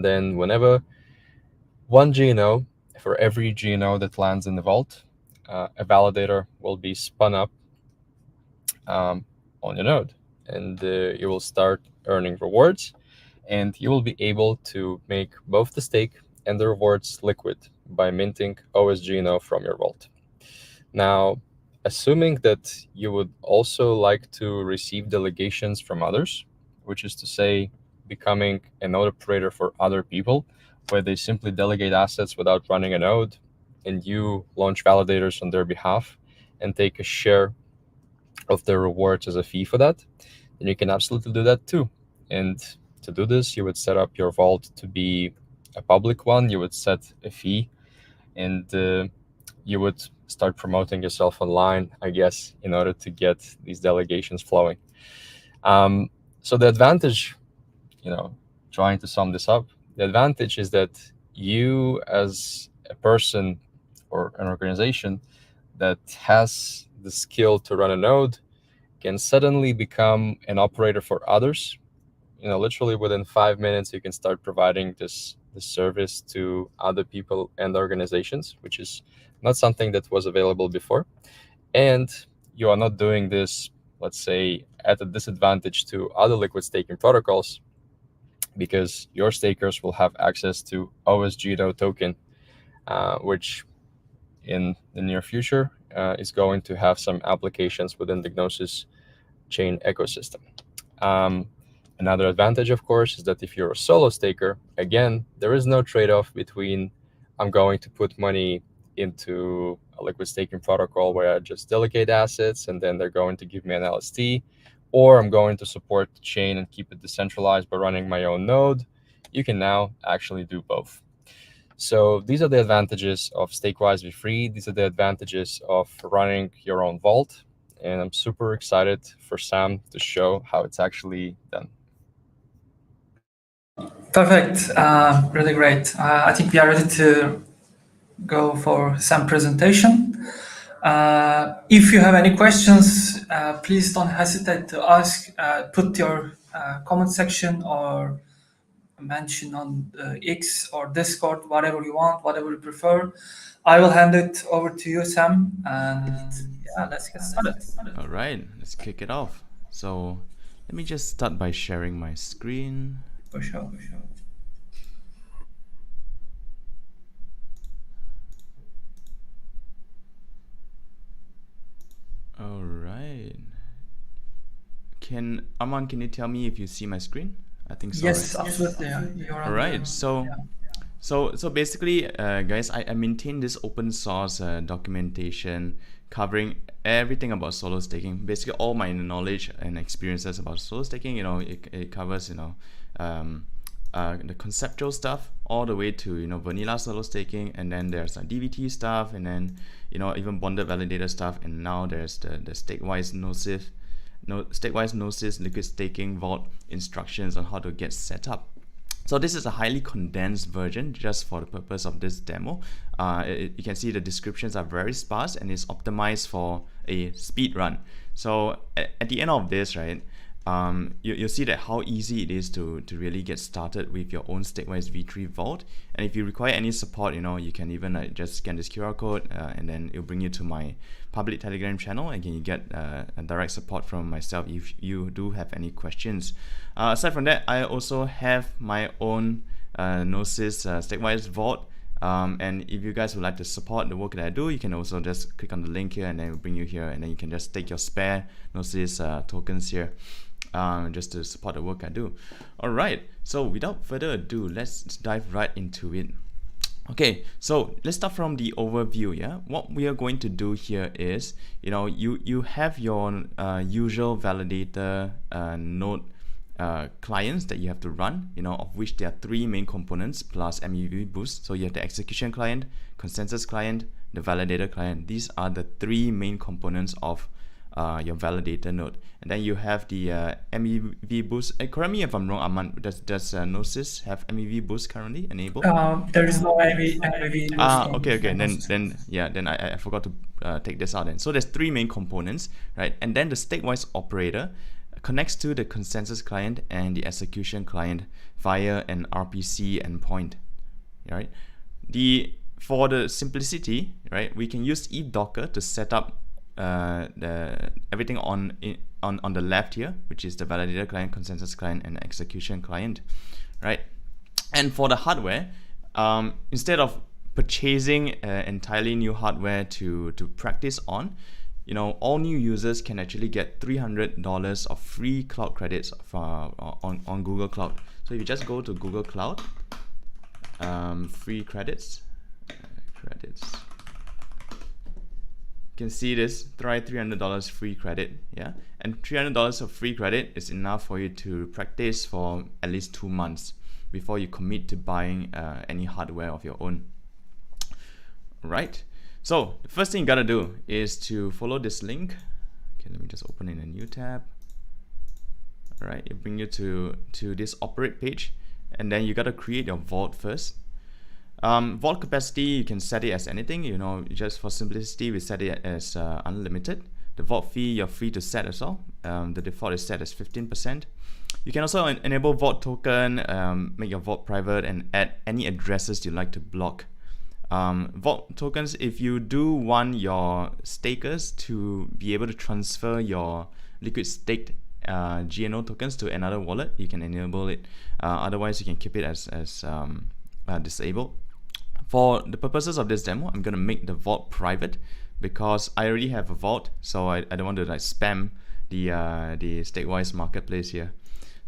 Then whenever one GNO, for every GNO that lands in the vault, a validator will be spun up on your node, and you will start earning rewards, and you will be able to make both the stake and the rewards liquid by minting OSGNO from your vault. Now, assuming that you would also like to receive delegations from others, which is to say, becoming a node operator for other people, where they simply delegate assets without running a node, and you launch validators on their behalf and take a share of the rewards as a fee for that, then you can absolutely do that too. And to do this, you would set up your vault to be a public one. You would set a fee, and you would start promoting yourself online, I guess, in order to get these delegations flowing. So the advantage, trying to sum this up, the advantage is that you, as a person or an organization that has the skill to run a node, can suddenly become an operator for others. Literally within 5 minutes, you can start providing this service to other people and organizations, which is not something that was available before. And you are not doing this, let's say, at a disadvantage to other liquid staking protocols, because your stakers will have access to OSGNO token, which in the near future is going to have some applications within the Gnosis chain ecosystem. Another advantage, of course, is that if you're a solo staker, again, there is no trade-off between I'm going to put money into a liquid staking protocol where I just delegate assets and then they're going to give me an LST, or I'm going to support the chain and keep it decentralized by running my own node. You can now actually do both. So these are the advantages of StakeWise V3. These are the advantages of running your own vault. And I'm super excited for Sam to show how it's actually done. Perfect. Really great. I think we are ready to go for some presentation. If you have any questions, please don't hesitate to ask. Put your comment section or mention on X or Discord, whatever you want, whatever you prefer. I will hand it over to you, Sam, and yeah, let's get started. All right, let's kick it off. So let me just start by sharing my screen. For sure. All right. Arman, can you tell me if you see my screen? I think so. Yes, right? absolutely. You're All right. So basically, guys, I maintain this open source documentation covering everything about solo staking. Basically, all my knowledge and experiences about solo staking. It covers the conceptual stuff all the way to vanilla solo staking, and then there's DVT stuff, and then even bonded validator stuff, and now there's the StakeWise Gnosis liquid staking vault instructions on how to get set up. So this is a highly condensed version just for the purpose of this demo. You can see the descriptions are very sparse and it's optimized for a speed run. So at the end of this, right, you'll see that how easy it is to really get started with your own StakeWise V3 vault. And if you require any support, you can even just scan this QR code and then it'll bring you to my public Telegram channel, and you get a direct support from myself if you do have any questions. Aside from that, I also have my own Gnosis StakeWise vault. And if you guys would like to support the work that I do, you can also just click on the link here and then it will bring you here, and then you can just take your spare Gnosis tokens here. Just to support the work I do. All right, so without further ado, let's dive right into it. Okay, so let's start from the overview. Yeah, what we are going to do here is, you have your usual validator node clients that you have to run, of which there are 3 main components plus MEV boost. So you have the execution client, consensus client, the validator client. These are the 3 main components of your validator node. And then you have the MEV boost. Correct me if I'm wrong, Arman. Does Gnosis have MEV boost currently enabled? There is no MEV boost. Okay. Then I forgot to take this out. Then so there's 3 main components, right? And then the StakeWise operator connects to the consensus client and the execution client via an RPC endpoint. Right? For the simplicity, right, we can use Docker to set up everything on the left here, which is the validator client, consensus client, and execution client, right? And for the hardware, instead of purchasing entirely new hardware to practice on, all new users can actually get $300 of free cloud credits on Google Cloud. So if you just go to Google Cloud, free credits, you can see this, try $300 free credit, yeah? And $300 of free credit is enough for you to practice for at least 2 months before you commit to buying any hardware of your own. Right? So the first thing you gotta do is to follow this link. Okay, let me just open in a new tab. All right, it brings you to this operate page, and then you gotta create your vault first. Vault capacity, you can set it as anything, just for simplicity, we set it as unlimited. The vault fee, you're free to set as well. The default is set as 15%. You can also enable vault token, make your vault private, and add any addresses you like to block. Vault tokens, if you do want your stakers to be able to transfer your liquid staked GNO tokens to another wallet, you can enable it. Otherwise, you can keep it as disabled. For the purposes of this demo, I'm going to make the vault private because I already have a vault, so I don't want to spam the StakeWise marketplace here.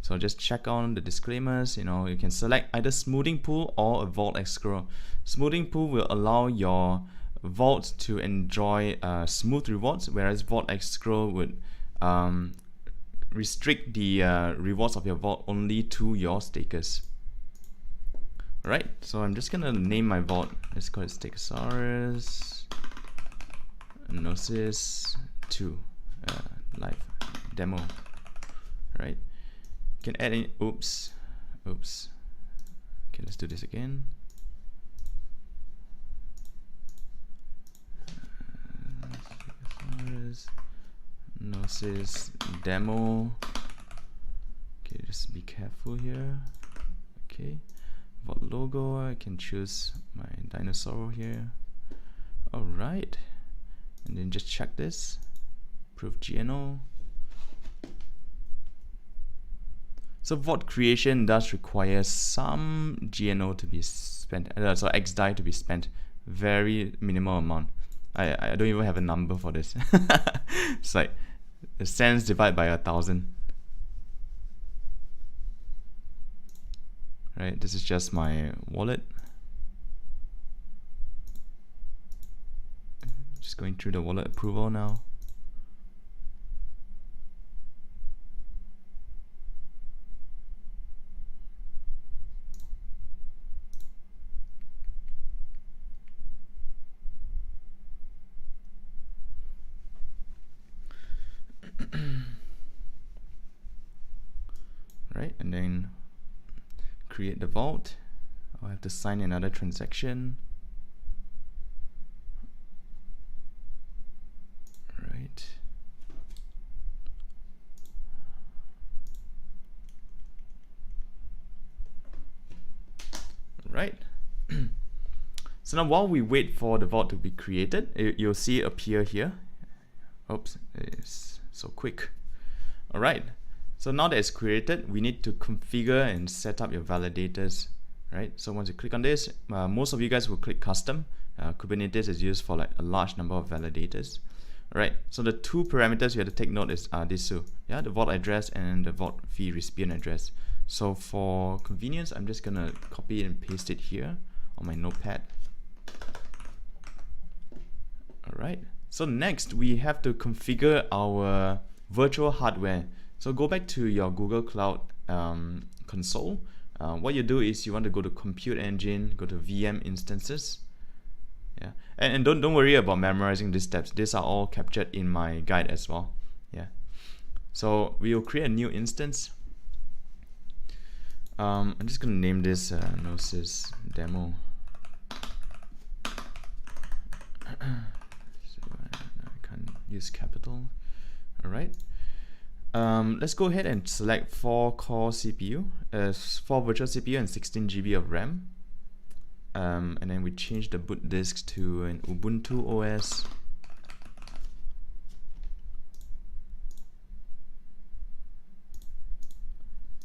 So just check on the disclaimers. You can select either smoothing pool or a vault escrow. Smoothing pool will allow your vault to enjoy smooth rewards, whereas vault escrow would restrict the rewards of your vault only to your stakers. Right, so I'm just gonna name my vault. Let's call it StakeSaurus Gnosis 2 live demo. Right, you can add in. Oops. Okay, let's do this again. StakeSaurus Gnosis demo. Okay, just be careful here. Okay. Vault logo, I can choose my dinosaur here. Alright, and then just check this, proof GNO. So vault creation does require some GNO to be spent, so XDAI to be spent, very minimal amount. I don't even have a number for this. It's like the cents divided by 1,000. Right, this is just my wallet. Just going through the wallet approval now. Right, and then create the vault. I'll have to sign another transaction. Right. Right. So now while we wait for the vault to be created, you'll see it appear here. Oops, it's so quick. All right. So now that it's created, we need to configure and set up your validators, right? So once you click on this, most of you guys will click custom. Kubernetes is used for a large number of validators. All right, so the 2 parameters you have to take note is these two, yeah, the vault address and the vault fee recipient address. So for convenience, I'm just gonna copy and paste it here on my notepad. All right, so next we have to configure our virtual hardware. So go back to your Google Cloud console. What you do is you want to go to Compute Engine, go to VM Instances. Yeah, and don't worry about memorizing these steps. These are all captured in my guide as well. Yeah. So we will create a new instance. I'm just gonna name this Gnosis demo. So I can't use capital. All right. Let's go ahead and select 4 core CPU, 4 virtual CPU and 16 GB of RAM. And then we change the boot disk to an Ubuntu OS.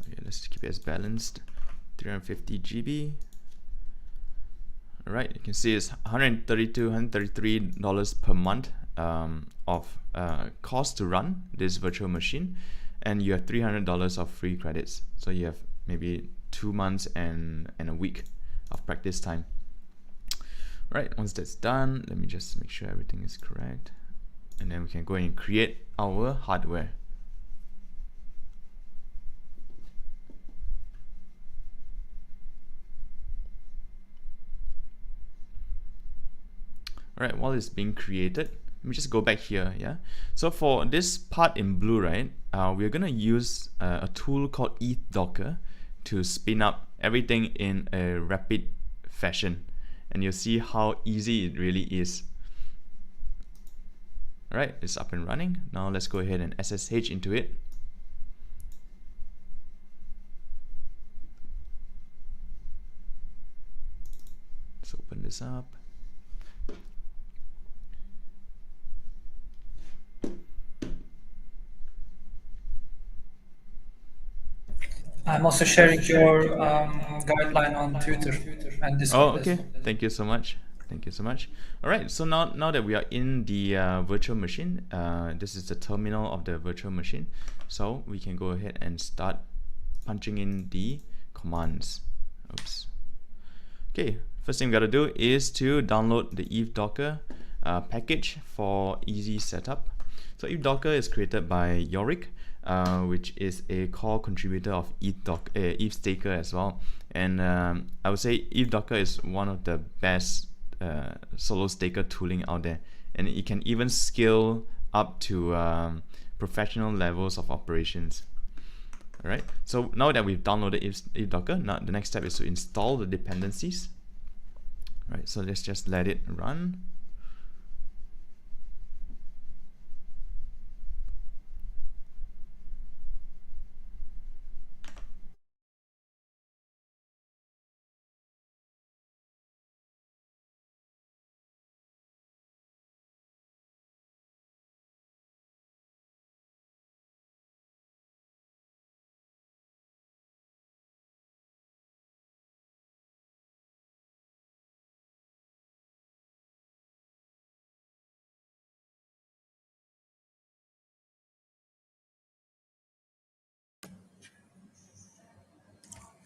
Okay, let's keep it as balanced. 350 GB. All right, you can see it's $133 per month of cost to run this virtual machine, and you have $300 of free credits. So you have maybe 2 months and a week of practice time. Right, once that's done, let me just make sure everything is correct, and then we can go and create our hardware. All right, while it's being created, let me just go back here. Yeah, so for this part in blue, right, we're gonna use a tool called ETH-Docker to spin up everything in a rapid fashion, and you'll see how easy it really is. All right, it's up and running. Now let's go ahead and SSH into it. Let's open this up. I'm also sharing your guideline on Twitter and Discord. Oh, okay. Thank you so much. Thank you so much. All right. So now that we are in the virtual machine, this is the terminal of the virtual machine. So we can go ahead and start punching in the commands. Oops. Okay. First thing we got to do is to download the ETH-Docker package for easy setup. So ETH-Docker is created by Yorick, which is a core contributor of ETH-Staker as well. And I would say ETH-Docker is one of the best solo staker tooling out there, and it can even scale up to professional levels of operations. All right. So now that we've downloaded ETH-Docker, now the next step is to install the dependencies. All right. So let's just let it run.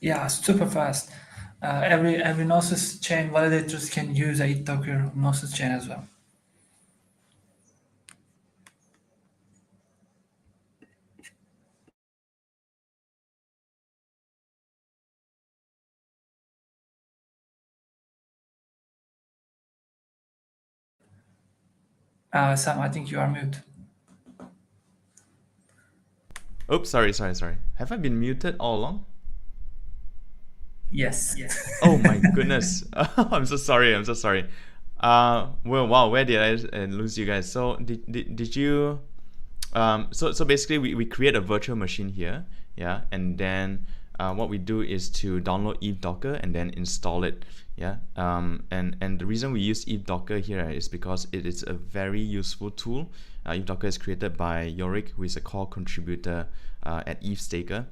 Yeah, super fast. Every Gnosis chain validators can use a ETH-Docker Gnosis chain as well. Sam, I think you are mute. Oops, sorry. Have I been muted all along? Yes. Oh my goodness. I'm so sorry. Well, wow, where did I lose you guys? So did you so basically we create a virtual machine here, yeah, and then what we do is to download ETH-Docker and then install it, yeah. And the reason we use ETH-Docker here is because it is a very useful tool. ETH-Docker is created by Yorick, who is a core contributor at ETHStaker.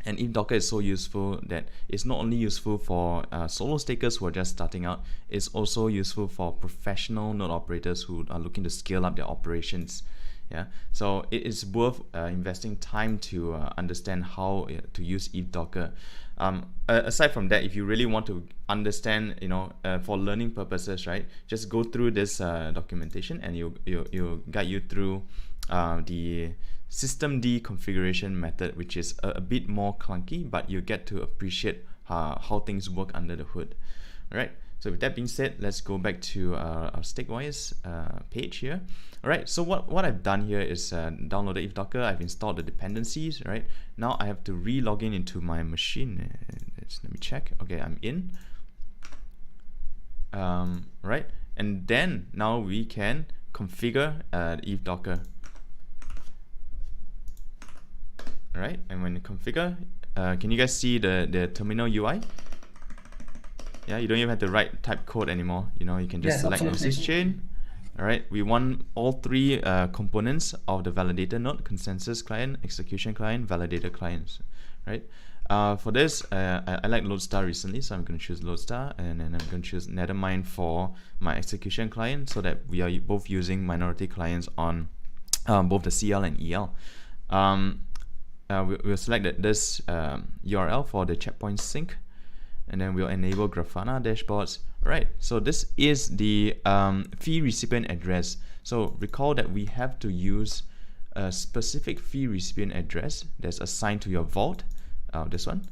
And ETH-Docker is so useful that it's not only useful for solo stakers who are just starting out, it's also useful for professional node operators who are looking to scale up their operations. Yeah, so it is worth investing time to understand how to use ETH-Docker. Aside from that, if you really want to understand, for learning purposes, right, just go through this documentation, and you'll guide you through the systemd configuration method, which is a bit more clunky, but you get to appreciate how things work under the hood. All right. So with that being said, let's go back to our StakeWise page here. All right, so what I've done here is downloaded ETH-Docker. I've installed the dependencies, right? Now I have to re-log in into my machine. Let me check. Okay, I'm in. Right, and then now we can configure ETH-Docker. All right, and when you configure, can you guys see the terminal UI? Yeah, you don't even have to write type code anymore. You know, you can just select Gnosis chain. All right, we want all three components of the validator node: consensus client, execution client, validator clients. Right. For this, I like Lodestar recently, so I'm going to choose Lodestar, and then I'm going to choose Nethermind for my execution client, so that we are both using minority clients on both the CL and EL. We'll select this URL for the checkpoint sync, and then we'll enable Grafana dashboards. All right, so this is the fee recipient address. So recall that we have to use a specific fee recipient address that's assigned to your vault, this one,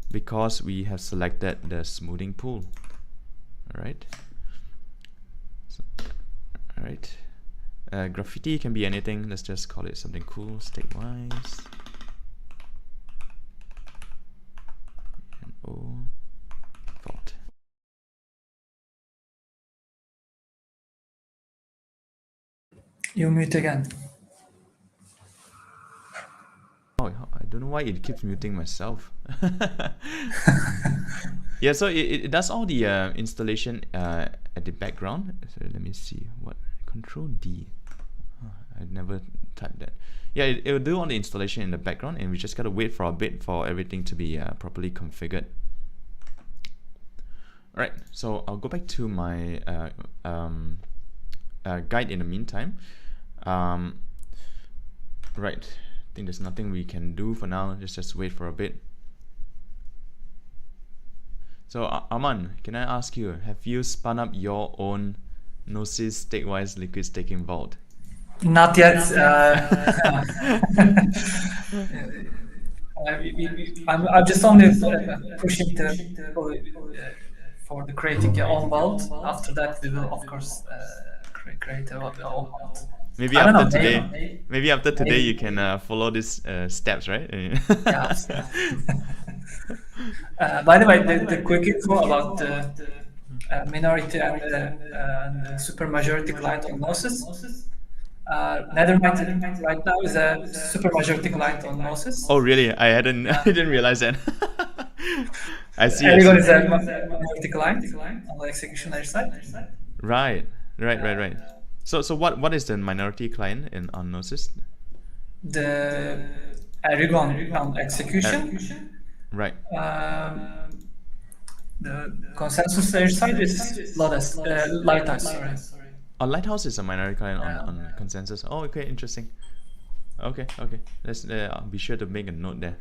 because we have selected the smoothing pool. All right. So, all right. Graffiti can be anything. Let's just call it something cool. StakeWise. And vault. You mute again. Oh, I don't know why it keeps muting myself. Yeah, so it does all the installation at the background. So let me see what Control D. Oh, I never typed that. Yeah, it will do all the installation in the background, and we just gotta wait for a bit for everything to be properly configured. All right, so I'll go back to my guide in the meantime. Right. I think there's nothing we can do for now. Just wait for a bit. So Aman, can I ask you, have you spun up your own Gnosis StakeWise liquid staking vault? Not yet. I'm just only pushing for the creating your own vault. After that, we will of course create our own vault. Maybe after today, maybe after today you can follow these steps, right? Yeah. By the way, the quick info about the minority and the supermajority client on Gnosis. Nethermind right now is a supermajority client on Gnosis. Oh, really? I didn't realize that. I see. Everyone is a minority client on the execution layer side. Right. So what is the minority client on Gnosis? The Aragon on execution. Right. The consensus layer side is Lighthouse. Sorry. Oh, Lighthouse is a minority client on consensus. Oh, okay, interesting. Okay. Let's be sure to make a note there.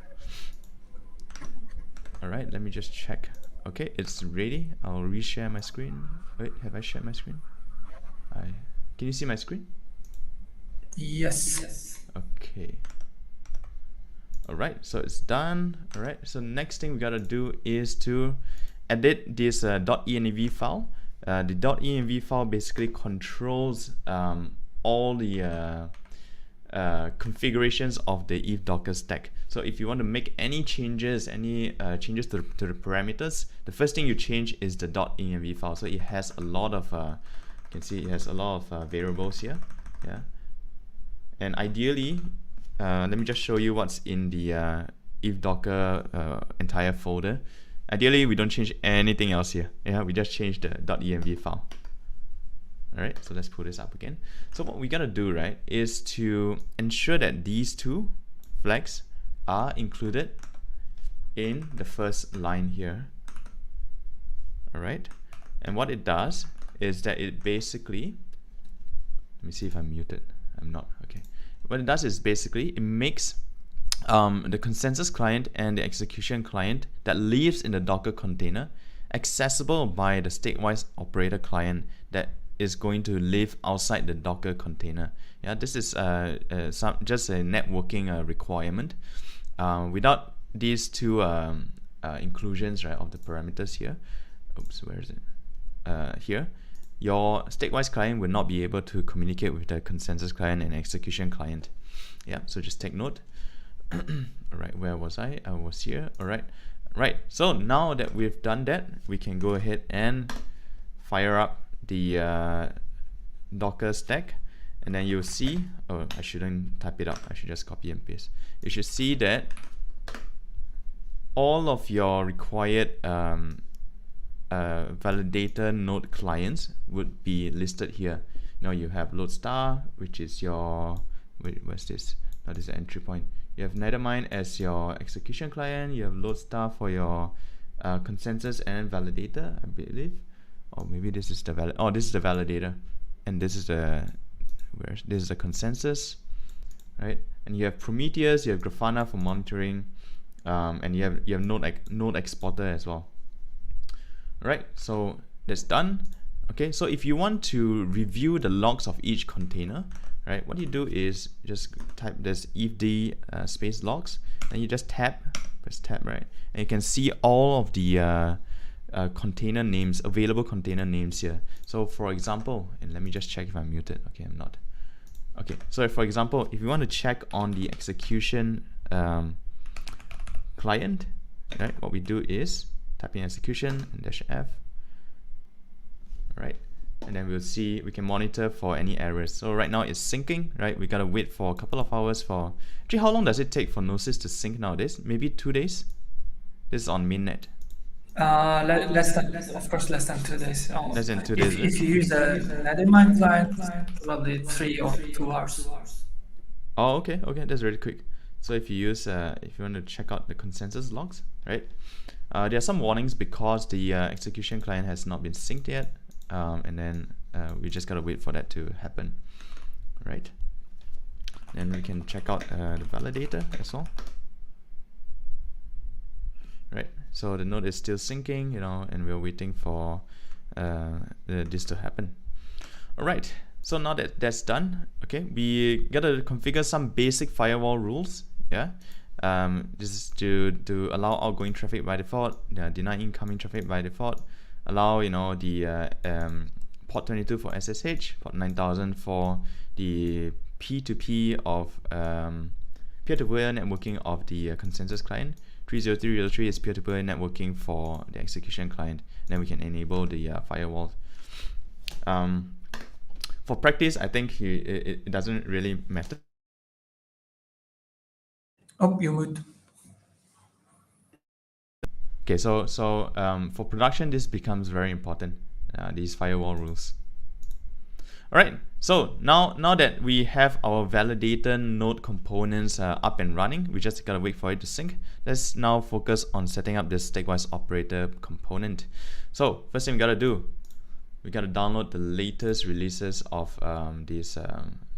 All right, let me just check. Okay, it's ready. I'll reshare my screen. Wait, have I shared my screen? Can you see my screen? Yes. Okay. All right, so it's done. All right, so next thing we gotta do is to edit this .env file. The .env file basically controls all the configurations of the ETH Docker stack. So if you want to make any changes, to the parameters, the first thing you change is the .env file. So it has a lot of you can see it has a lot of variables here. Yeah, and ideally, let me just show you what's in the ETH Docker entire folder. Ideally, we don't change anything else here. Yeah, we just change the .env file. All right, so let's pull this up again. So what we gotta do, right, is to ensure that these two flags are included in the first line here. All right, and what it does is that it basically, let me see if I'm muted. I'm not. Okay. What it does is basically it makes the consensus client and the execution client that lives in the Docker container accessible by the StakeWise operator client that is going to live outside the Docker container. Yeah, this is just a networking requirement. Without these two inclusions, right, of the parameters here. Oops, where is it? Here. Your StakeWise client will not be able to communicate with the consensus client and execution client. Yeah, so just take note. All right, where was I? I was here. All right, right. So now that we've done that, we can go ahead and fire up the Docker stack, and then you'll see, oh, I shouldn't type it out, I should just copy and paste. You should see that all of your required validator node clients would be listed here. Now you have Lodestar, which is your, where's this? Now this is the entry point. You have Nethermind as your execution client. You have Lodestar for your consensus and validator, I believe. Or maybe this is the this is the validator, and this is the this is the consensus, right? And you have Prometheus, you have Grafana for monitoring, and you have node exporter as well. All right, so that's done. Okay, so if you want to review the logs of each container, right, what you do is just type this ifd space logs, and you just press tab, right, and you can see all of the container names, available container names here. So for example, and let me just check if I'm muted. Okay, I'm not. Okay, so for example, if you want to check on the execution client, right, what we do is type in execution and -f, right, and then we'll see, we can monitor for any errors. So right now it's syncing, right? We gotta wait for a couple of hours for, actually how long does it take for Gnosis to sync nowadays? Maybe 2 days? This is on mainnet. Less than 2 days. Less than 2 days. If you use a Nethermind client, probably 3 or 2 hours. Oh, okay, that's really quick. So if you use, if you want to check out the consensus logs, right? There are some warnings because the execution client has not been synced yet, and then we just gotta wait for that to happen, right? Then we can check out the validator as well, right? So the node is still syncing, you know, and we're waiting for this to happen. All right. So now that that's done, okay, we gotta configure some basic firewall rules. Yeah, this is to allow outgoing traffic by default, deny incoming traffic by default, allow, you know, the port 22 for SSH, port 9000 for the P2P of peer-to-peer networking of the consensus client. 30303 is peer-to-peer networking for the execution client. And then we can enable the firewall. For practice, I think it doesn't really matter. Oh, you moved. Okay, so for production, this becomes very important, these firewall rules. All right, so now that we have our validator node components up and running, we just gotta wait for it to sync. Let's now focus on setting up this StakeWise operator component. So first thing we gotta do, we gotta download the latest releases of this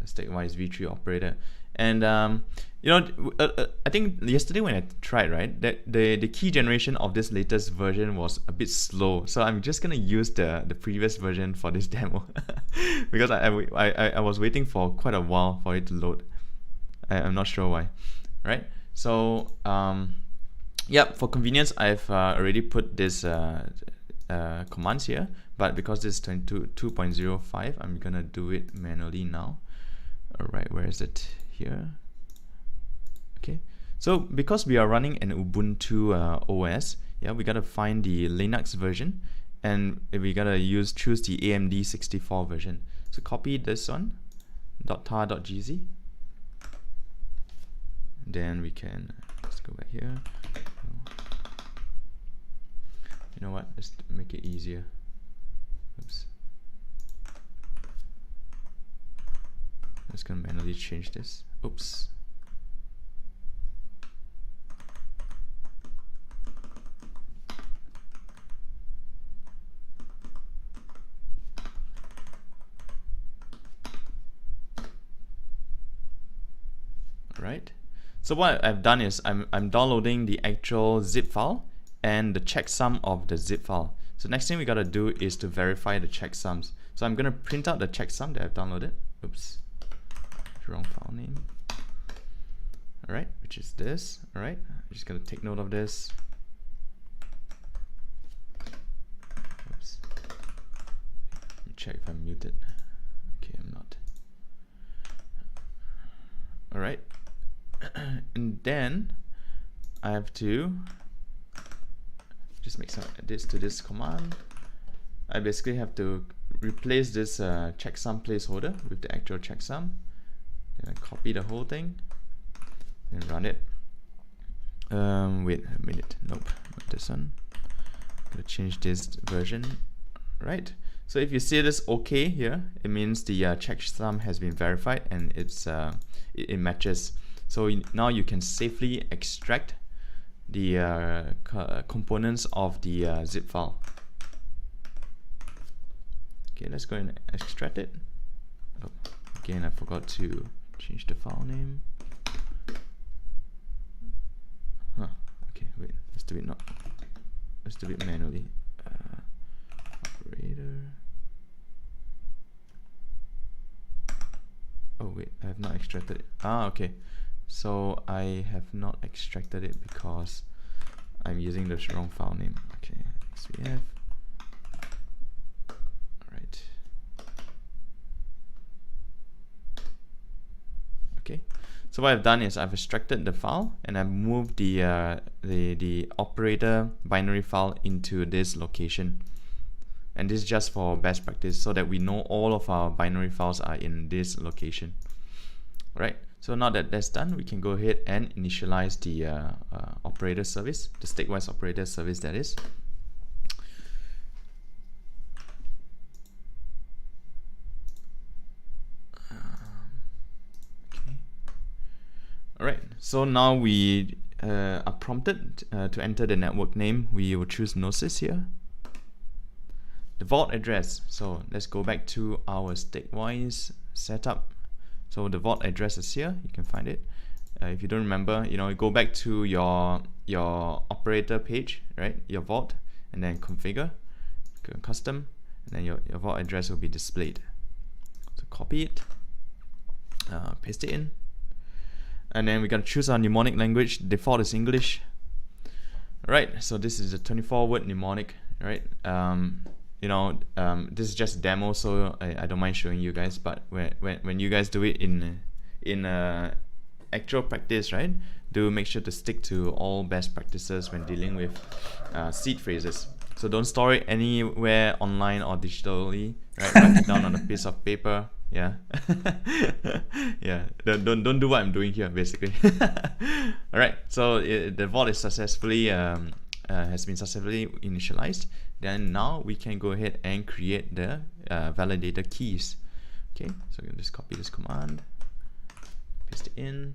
StakeWise V3 operator. And you know, I think yesterday when I tried, right, that the key generation of this latest version was a bit slow. So I'm just gonna use the previous version for this demo because I was waiting for quite a while for it to load. I'm not sure why, right? So yeah, for convenience, I've already put this commands here, but because this is 22.05, I'm gonna do it manually now. All right, where is it? Here. Okay, so because we are running an Ubuntu OS, yeah, we gotta find the Linux version, and we gotta choose the AMD 64 version. So copy this one, .tar.gz. Then we can, let's go back here. You know what? Let's make it easier. Oops. I'm just gonna manually change this. Oops. Right. So what I've done is I'm downloading the actual zip file and the checksum of the zip file. So next thing we gotta do is to verify the checksums. So I'm gonna print out the checksum that I've downloaded. Oops. Wrong file name. All right, which is this. All right, I'm just gonna take note of this. Oops. Let me check if I'm muted. Okay, I'm not. All right, and then I have to just make some edits to this command. I basically have to replace this checksum placeholder with the actual checksum. Then I copy the whole thing and run it. Wait a minute. Nope, not this one. I'm gonna change this version. Right. So if you see this OK here, it means the checksum has been verified and it matches. So now you can safely extract the components of the zip file. Okay, let's go and extract it. Oh, again, I forgot to change the file name. Huh. Okay, wait. Let's do it manually. Operator. Oh wait, I have not extracted it. Ah, okay. So I have not extracted it because I'm using the wrong file name. Okay, XVF. Alright. Okay. So what I've done is I've extracted the file and I've moved the operator binary file into this location. And this is just for best practice so that we know all of our binary files are in this location. Right. So now that that's done, we can go ahead and initialize the operator service, the StakeWise operator service that is. Okay. All right. So now we are prompted to enter the network name. We will choose Gnosis here. The vault address. So let's go back to our StakeWise setup. So the vault address is here. You can find it. If you don't remember, you go back to your operator page, right? Your vault, and then configure, go custom, and then your vault address will be displayed. So copy it, paste it in, and then we're gonna choose our mnemonic language. Default is English. All right. So this is a 24-word mnemonic, right? This is just a demo, so I don't mind showing you guys. But when you guys do it in actual practice, right? Do make sure to stick to all best practices when dealing with seed phrases. So don't store it anywhere online or digitally, right? Write it down on a piece of paper. Yeah, yeah. Don't do what I'm doing here, basically. All right. So the vault is successfully has been successfully initialized. Then now we can go ahead and create the validator keys. Okay, so we'll just copy this command, paste it in.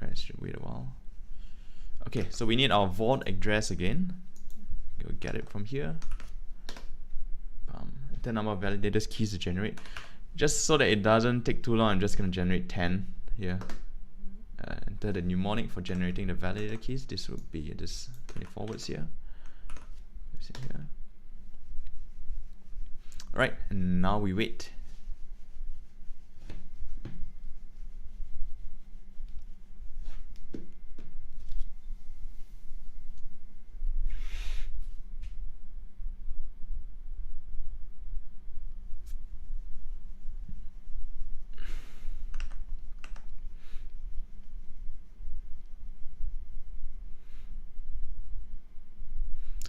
Right, it should wait a while. Okay, so we need our vault address again. Go get it from here. The number of validators keys to generate. Just so that it doesn't take too long, I'm just going to generate 10 here. Enter the mnemonic for generating the validator keys. This would be this 24 words here. Alright, and now we wait.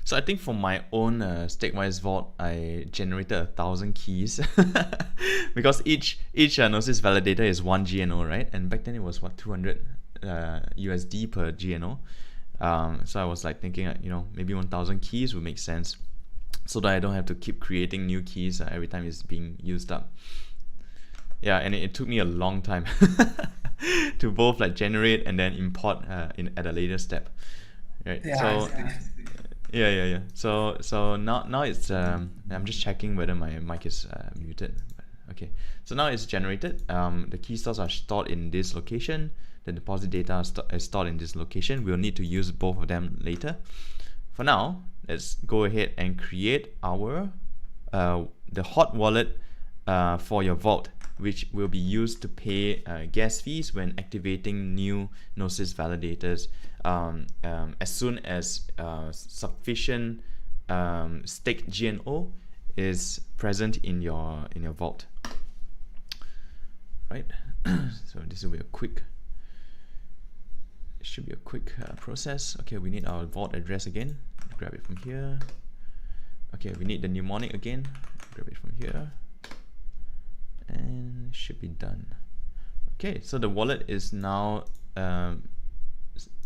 So I think for my own StakeWise Vault, I generated 1,000 keys because each Gnosis validator is 1 GNO, right? And back then it was what, 200 USD per GNO. So I was like thinking, maybe 1,000 keys would make sense, so that I don't have to keep creating new keys every time it's being used up. Yeah, and it took me a long time to both like generate and then import at a later step, right? Yeah, so. Yeah. So now it's I'm just checking whether my mic is muted. Okay. So now it's generated. The key stores are stored in this location. The deposit data is stored in this location. We'll need to use both of them later. For now, let's go ahead and create our the hot wallet for your vault, which will be used to pay gas fees when activating new Gnosis validators as soon as sufficient staked GNO is present in your vault. Right. So this will be a quick. It should be a quick process. Okay, we need our vault address again. Grab it from here. Okay, we need the mnemonic again. Grab it from here. And it should be done. Okay, so the wallet is now, the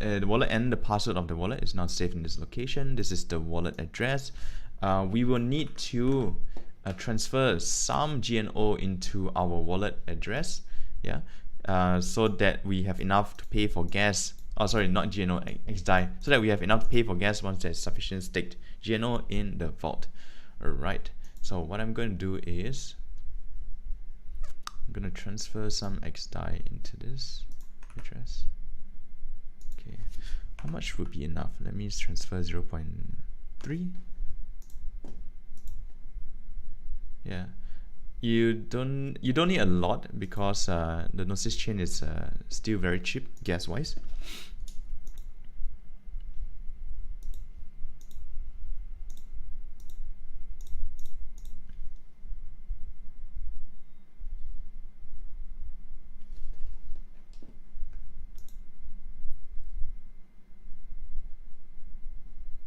wallet and the password of the wallet is now saved in this location. This is the wallet address. We will need to transfer some GNO into our wallet address, yeah, so that we have enough to pay for gas. Oh, sorry, not GNO, XDAI, so that we have enough to pay for gas once there's sufficient staked GNO in the vault. All right, so what I'm going to do is I'm going to transfer some XDAI into this address. Okay, how much would be enough? Let me transfer 0.3. Yeah, you don't need a lot because the Gnosis chain is still very cheap gas wise.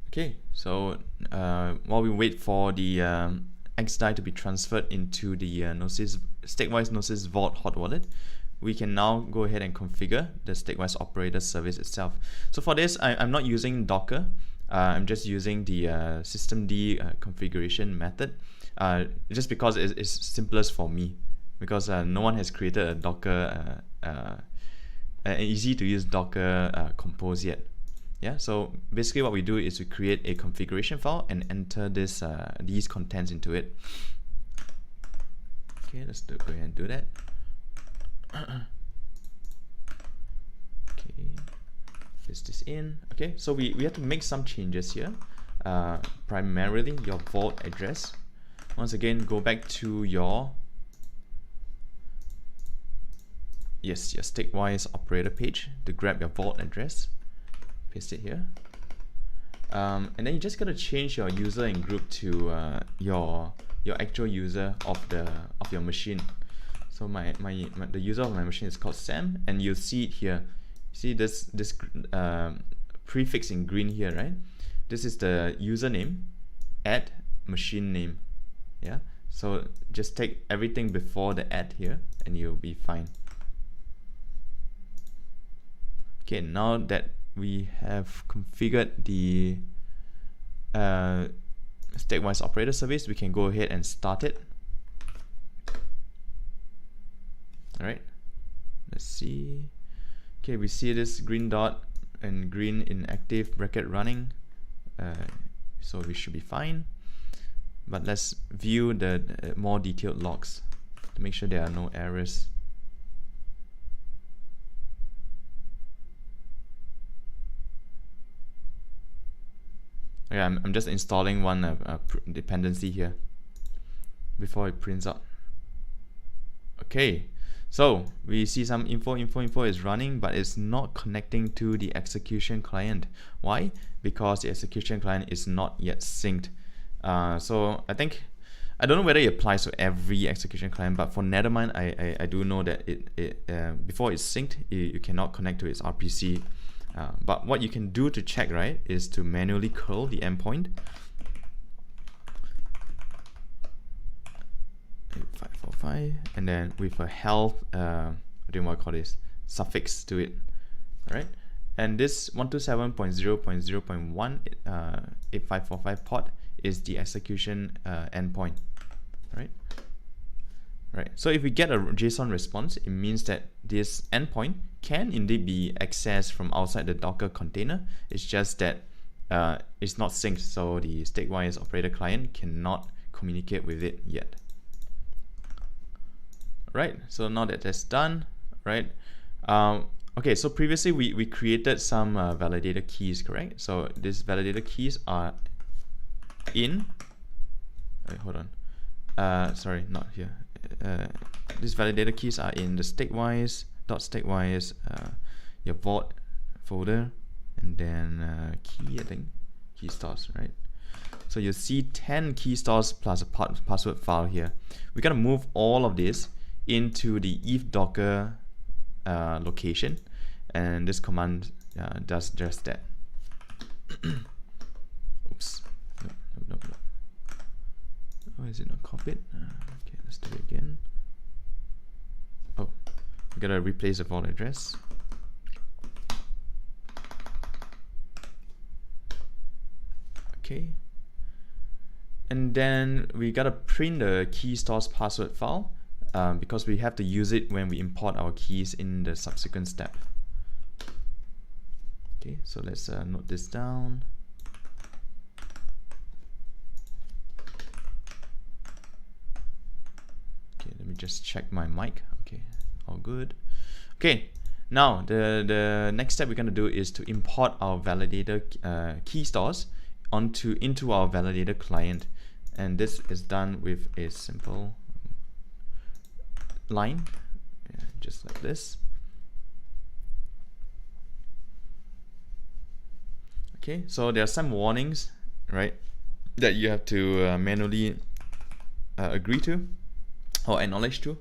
Okay, so while we wait for the XDAI to be transferred into the Gnosis, StakeWise Gnosis Vault hot wallet, we can now go ahead and configure the StakeWise operator service itself. So for this, I'm not using Docker. I'm just using the systemd configuration method, just because it's simplest for me, because no one has created a Docker, an easy to use Docker compose yet. Yeah, so basically what we do is we create a configuration file and enter this these contents into it. Okay, let's go ahead and do that. Okay, paste this in. Okay, so we have to make some changes here. Primarily your vault address. Once again, go back to your your StakeWise operator page to grab your vault address. Paste it here, and then you just gotta change your user and group to your actual user of your machine. So the user of my machine is called Sam, and you'll see it here. See this prefix in green here, right? This is the username at machine name. Yeah. So just take everything before the at here, and you'll be fine. Okay, now that we have configured the StakeWise operator service, we can go ahead and start it. All right, let's see. Okay, we see this green dot and green inactive bracket running, so we should be fine. But let's view the more detailed logs to make sure there are no errors. Yeah, I'm just installing one dependency here before it prints out. Okay, so we see some info is running, but it's not connecting to the execution client. Why? Because the execution client is not yet synced. So I don't know whether it applies to every execution client, but for Nethermind, I do know that it before it's synced, you cannot connect to its RPC. But what you can do to check, right, is to manually curl the endpoint. 8545, and then with a health, I don't know what I call this, suffix to it, right? And this 127.0.0.1 8545 port is the execution endpoint, right? Right. So if we get a JSON response, it means that this endpoint can indeed be accessed from outside the Docker container. It's just that it's not synced, so the StakeWise operator client cannot communicate with it yet. Right. So now that that's done, right? Okay. So previously we created some validator keys, correct? So these validator keys are in. Wait, hold on. Sorry, not here. These validator keys are in the StakeWise your vault folder, and then key, I think, key stores, right? So you'll see 10 key stores plus a password file here. We gotta move all of this into the if docker location, and this command does just that. Oops. No. copied. Okay, let's do it again. Oh, we gotta replace the vault address. Okay. And then we gotta print the key stores password file because we have to use it when we import our keys in the subsequent step. Okay, so let's note this down. Okay, let me just check my mic. Okay, all good. Okay, now the next step we're gonna do is to import our validator key stores into our validator client, and this is done with a simple line, just like this. Okay, so there are some warnings, right, that you have to manually agree to or acknowledge to.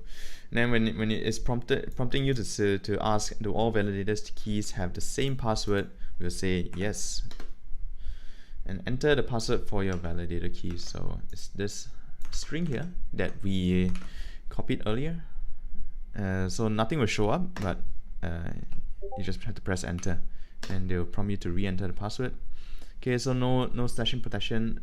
And then when it is prompting you to ask, do all validators keys have the same password, we'll say yes, and enter the password for your validator keys. So it's this string here that we copied earlier. So nothing will show up, but you just have to press enter, and they'll prompt you to re-enter the password. Okay, so no slashing protection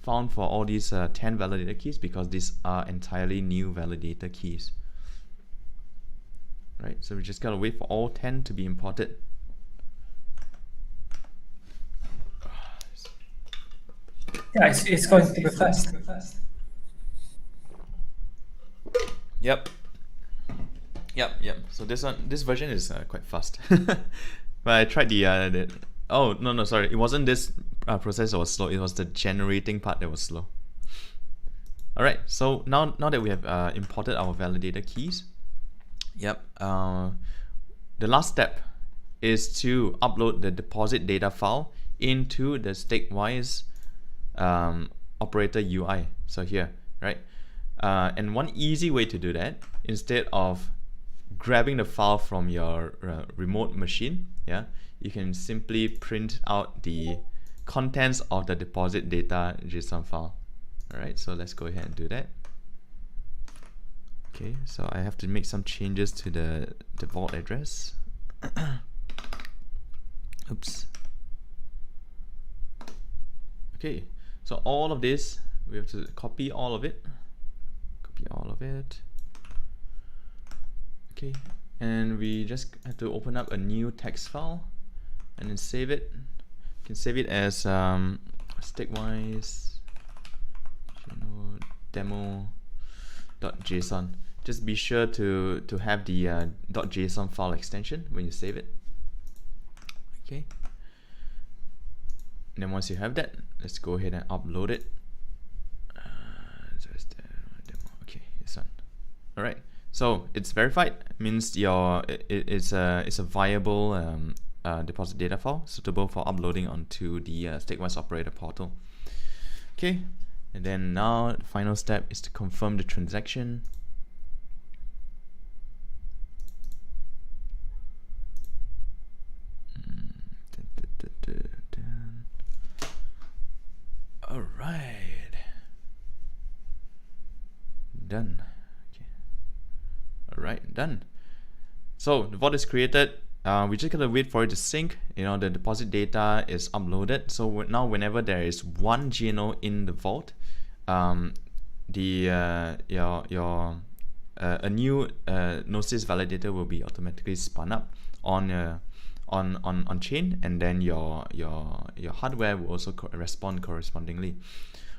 found for all these 10 validator keys, because these are entirely new validator keys. Right, so we just gotta wait for all 10 to be imported. Yeah, it's going to be fast. Yep. So this version is quite fast. But I tried the oh no, sorry, it wasn't this process that was slow. It was the generating part that was slow. All right, so now that we have imported our validator keys, the last step is to upload the deposit data file into the StakeWise operator UI. So here, right? And one easy way to do that, instead of grabbing the file from your remote machine, you can simply print out the contents of the deposit data JSON file. All right, so let's go ahead and do that. Okay, so I have to make some changes to the vault address. Oops. Okay, so all of this, we have to copy all of it. Okay, and we just have to open up a new text file and then save it. You can save it as StakeWise demo.json. Just be sure to have the .json file extension when you save it. Okay, and then once you have that, let's go ahead and upload it. Okay, this one. All right, so it's verified. It means it's a viable deposit data file suitable for uploading onto the StakeWise operator portal. Okay, and then now the final step is to confirm the transaction. All right, done. Okay. All right, done. So the vault is created. We just gotta wait for it to sync. The deposit data is uploaded. So now whenever there is one GNO in the vault, a new Gnosis validator will be automatically spun up on chain, and then your hardware will also respond correspondingly.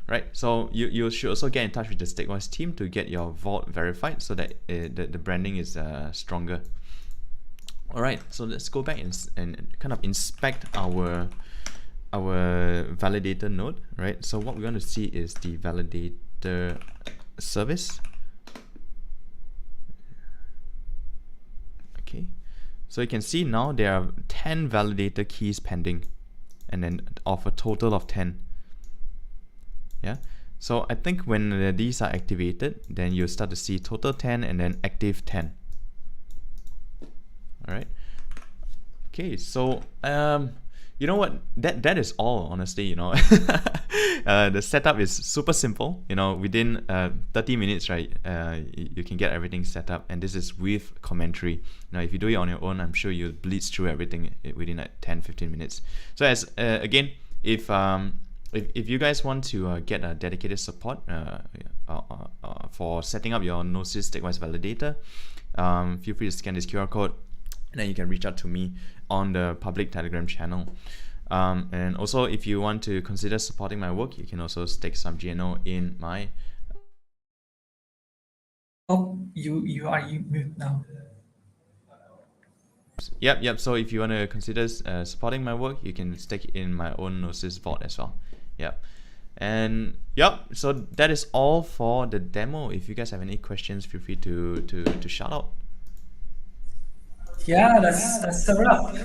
Right, so you should also get in touch with the StakeWise team to get your vault verified, so that the branding is stronger. All right, so let's go back and kind of inspect our validator node. Right, so what we're going to see is the validator service. Okay, so you can see now there are 10 validator keys pending, and then of a total of 10. Yeah, so I think when these are activated, then you'll start to see total 10 and then active 10. All right. Okay, so you know what? That is all, honestly. The setup is super simple. Within 30 minutes, right, you can get everything set up, and this is with commentary. If you do it on your own, I'm sure you'll blitz through everything within 10-15 minutes. So again, if you guys want to get a dedicated support for setting up your Gnosis StakeWise validator, feel free to scan this QR code, and then you can reach out to me on the public Telegram channel. And also, if you want to consider supporting my work, you can also stake some GNO in my... Oh, you are mute now. Yep. So if you want to consider supporting my work, you can stake in my own Gnosis vault as well. Yep. And so that is all for the demo. If you guys have any questions, feel free to shout out. Yeah, that's a wrap.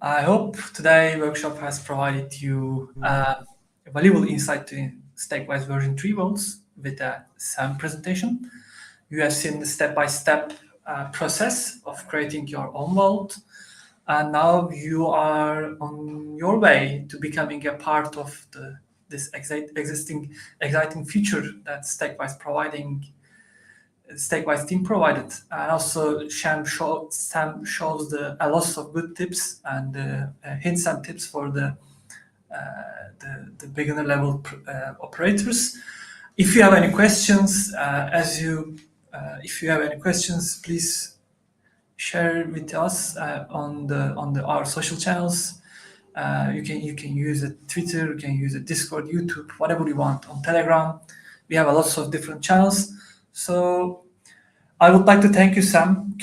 I hope today's workshop has provided you valuable insight to StakeWise version 3 vaults with a SAM presentation. You have seen the step-by-step process of creating your own vault, and now you are on your way to becoming a part of this exciting future that StakeWise team provided. And also Sam shows a lot of good tips and hints and tips for the beginner level operators. If you have any questions, if you have any questions, please share with us on our social channels. You can use a Twitter, you can use a Discord, YouTube, whatever you want. On Telegram, we have a lots of different channels. So I would like to thank you, Sam,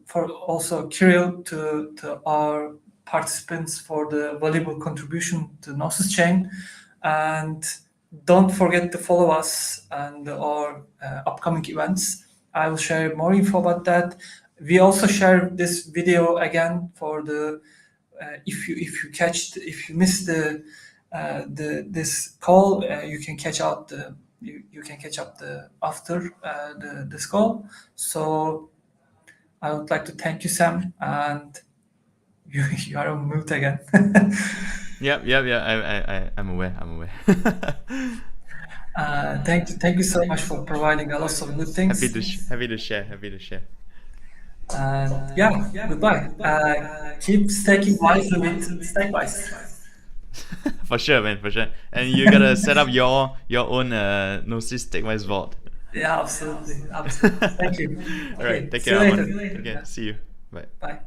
for also Kirill, to our participants for the valuable contribution to Gnosis chain. And don't forget to follow us and our upcoming events. I will share more info about that. We also share this video again for the if you missed this call, you can catch up after this call. So I would like to thank you, Sam, and you are on mute again. Yeah. I'm aware. Thank you so much for providing a lot of good things. Happy to share. Goodbye. Keep staking wisely with StakeWise. For sure, man, for sure. And you gotta set up your own Gnosis StakeWise vault. Yeah, absolutely. Thank you. All right, take See care, you Arman. later. Okay, see you. Bye. Bye.